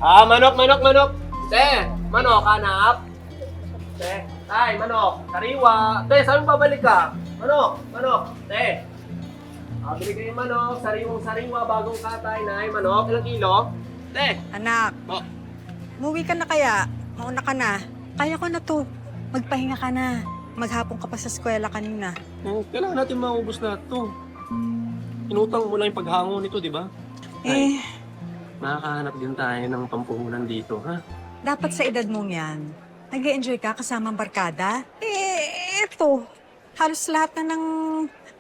Manok. Te, manok, hanap. Te, tay, manok, sariwa. Te, saan mo babalik ka? Manok, te. Bili kayo yung manok, sariwang-sariwa, bagong katay, nay, manok. Ilang kilo? Te. Anak, Oh. umuwi ka na kaya? Mauna ka na. Kaya ko na to. Magpahinga ka na. Maghapon ka pa sa eskwela kanina. Kailangan natin maubos na ito. Inutang mo lang yung paghango nito, di ba? Eh, Makakahanap din tayo ng pampuhunan dito, ha? dapat sa edad mong yan, nag-e-enjoy ka kasama ang barkada? Eto. Halos lahat na ng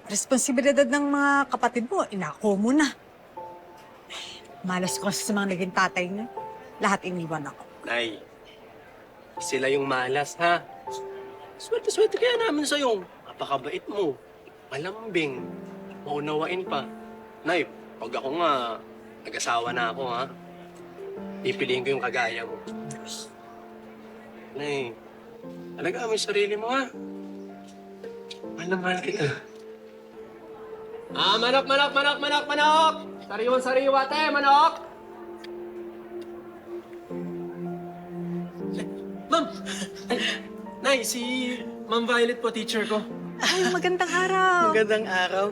responsibilidad ng mga kapatid mo, inako mo na. Malas ko sa mga naging tatay niya. Lahat iniwan ako. Nay, sila yung malas, ha? Swerte kaya namin sa'yo. Napakabait mo. Malambing. Maunawain pa. Nay, pag ako nga, nag-asawa na ako, ha? Pipiliin ko yung kagaya mo. Nay, alagaan mo yung sarili mo, ha? Mahal na mahal kita. Manok! Sariwan-sariwa, te, manok! Ma'am! Ay, Nay, si Ma'am Violet po, teacher ko. Ay, magandang araw. Magandang araw.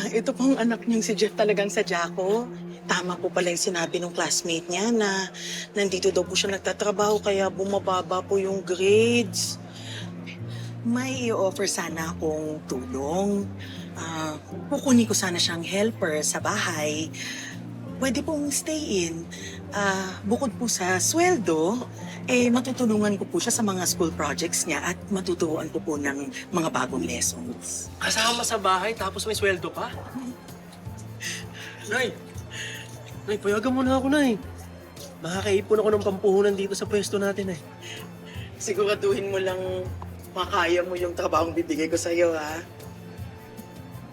Ito pong anak niyong si Jeff talagang sadya ko. Tama po pala yung sinabi ng classmate niya na nandito daw po siya nagtatrabaho kaya bumababa po yung grades. May i-offer sana akong tulong. Kukunin ko sana siyang helper sa bahay. Pwede pong stay in. Bukod po sa sweldo, matutulungan ko po siya sa mga school projects niya at matuturuan ko po ng mga bagong lessons. Kasama sa bahay, tapos may sweldo pa? Nay, payagan mo na ako, Nay. Makakaipon ako ng pampuhunan dito sa pwesto natin, eh. Siguraduhin mo lang makaya mo yung trabahong bibigay ko sa'yo, ha?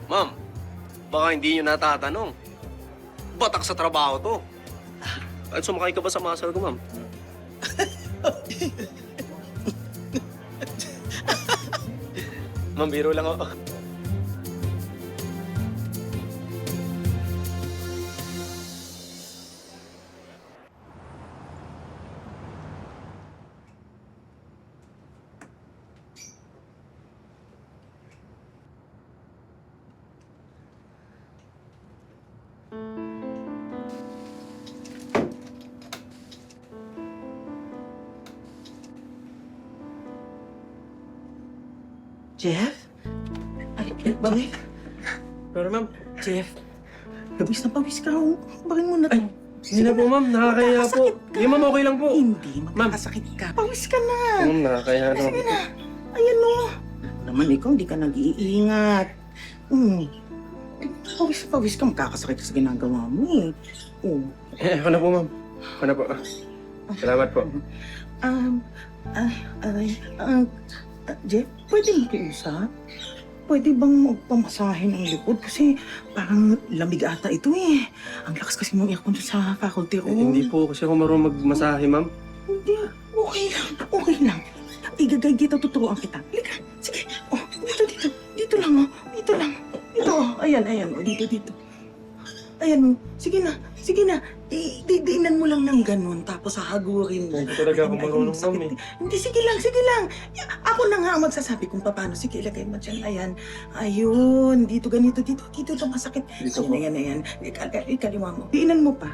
Ma'am, baka hindi nyo natatanong. Batak sa trabaho to. At sumakay ka ba sa muscle ko, ma'am? Ma'am, biro lang ako. Jeff? Ay, bakit? Pero ma'am, Jeff, pawis na pawis ka. Bakit mo na to? hindi na po, ma'am. Nakakaya po. Hindi, ma'am, okay lang po. Hindi, magkakasakit ka. Pawis ka na. Ma'am, nakakaya na. Sige na. Ayan o. Naman ikaw, hindi ka nag-iingat. Pawis ka, magkakasakit ka sa ginagawa mo eh. Ako na po, ma'am. Ako na po. Salamat po. Jeff, pwede makiusap? Pwede bang magpamasahe ng likod? Kasi parang lamig ata ito eh. Ang lakas kasi ng aircon sa faculty room. Hindi po kasi ako marunong magmasahe, ma'am. Hindi. Okay lang. Igagay kita, tuturuan kita. Halika. Sige. Dito. Dito lang. Dito. Ayan. Dito. Ayan. Sige na. Diinan mo lang ng ganun, tapos hahagurin mo. Hindi talaga ako marunong, ma'am, eh. Hindi, sige lang. Ako na nga ang magsasabi kung paano. Sige, ilagay mo dyan. Ayan. Ayun. Dito, ganito. Dito ito masakit. Dito po. Ayan. Ikaliwa mo. Diinan mo pa.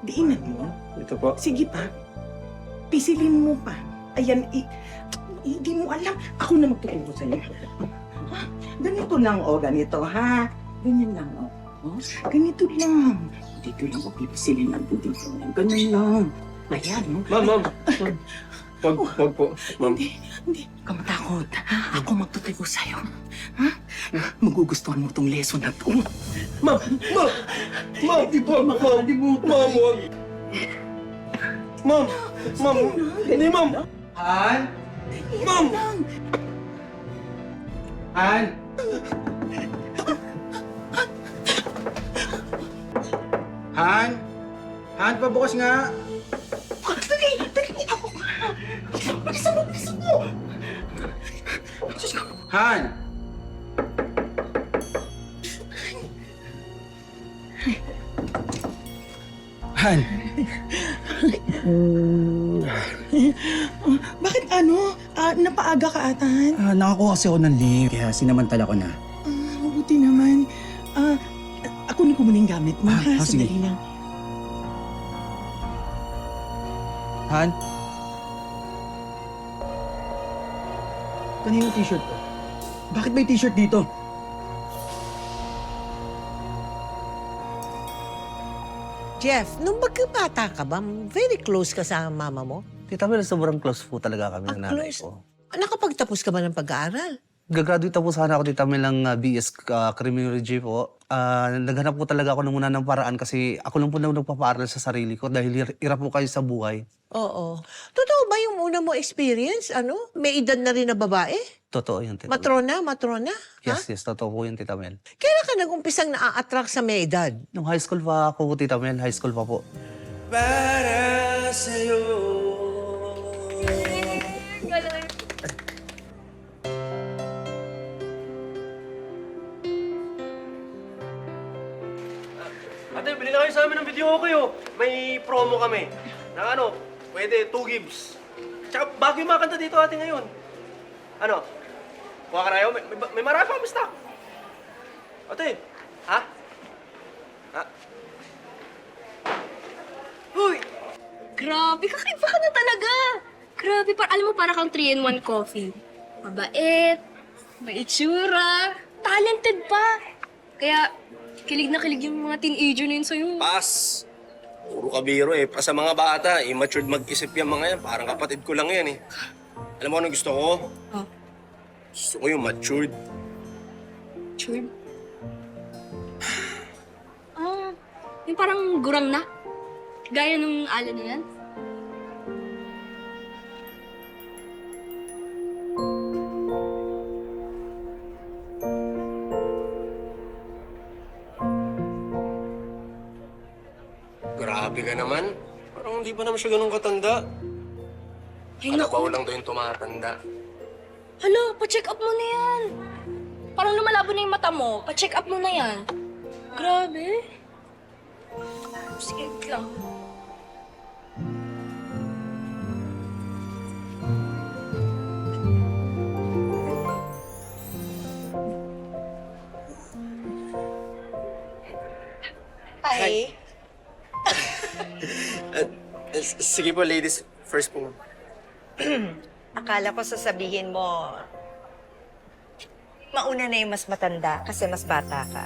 Diinan mo. Ito po. Sige pa. Pisilin mo pa. Ayan. Hindi mo alam. Ako na magtuturo sa'yo. Ha? Ganito lang, ganito, ha? Ganyan lang, ganito lang. Dito lang ako pipisilin lang dito. Ganun lang. Ayan, Ma'am. Wag po, ma'am. Hindi ka matakot. Ako magtuturo sa'yo. Ha? Magugustuhan mo tong lesson na to. Ma'am! Hindi ko makakalimutan. Wag! Ma'am! Hindi, ma'am! Han? Ma'am! Han? Han? Han, pabukas nga. Dali! Ako nga! Bilisan mo! Han? Han? Bakit ano? Napaaga ka atan? Nakakuha kasi ako ng leave, kaya sinamantala ko na. Mabuti naman. Ako na kumunin gamit mo, ha? sige. Sandali lang. Han? Kanino t-shirt to? Bakit may t-shirt dito? Jeff, nung magkabata ka ba, very close ka sa mama mo? Tita Mel, sobrang close po talaga kami ng nanay Close. ko. Nakapagtapos ka ba ng pag-aaral? Gagraduate na po sana ako, Tita Mel, ng BS Criminology po. Naghanap po talaga ako muna ng paraan kasi ako lang po na nagpapaaral sa sarili ko dahil hirap po kayo sa buhay. Oo. Totoo ba yung una mo experience? May edad na rin na babae? Totoo yun, Tita Mel. Matrona? Yes, totoo po yun, Tita Mel. Kailan ka nag-umpisang na-attract sa may edad? Nung high school pa ako, Tita Mel, high school pa po. Para sa'yo. Ate, bili na kayo sa amin ng video okay oh. May promo kami. Na ano, pwede 2 gigs. Tsaka bago yung mga kanta dito ate ngayon. Ano? Kuha ka na kayo? May marami pa kami stock. Ate, ha? Ha? Uy! Grabe, kakaiba ka na talaga. Grabe, alam mo, para kang 3-in-1 coffee. Mabait, may itsura, talented pa. Kaya, kilig na kilig yung mga teenager na yun sa'yo. Pas! Puro kabiro eh. Pa sa mga bata, immature mag-isip yung mga yan. Parang kapatid ko lang yan eh. Alam mo anong gusto ko? Oh. Gusto ko yung matured. Sure. Yung parang gurang na. Gaya nung ala na yan. Grabe ka naman. Parang hindi pa naman siya ganun katanda. Ay, Alabaw naku. lang daw yung tumatanda. Hala, pa-check up mo na yan. Parang lumalabo na yung mata mo. Pa-check up mo na yan. Grabe. Sige, wait lang. Hi. Sige po, ladies. First po. Akala ko sasabihin mo, mauna na yung mas matanda kasi mas bata ka.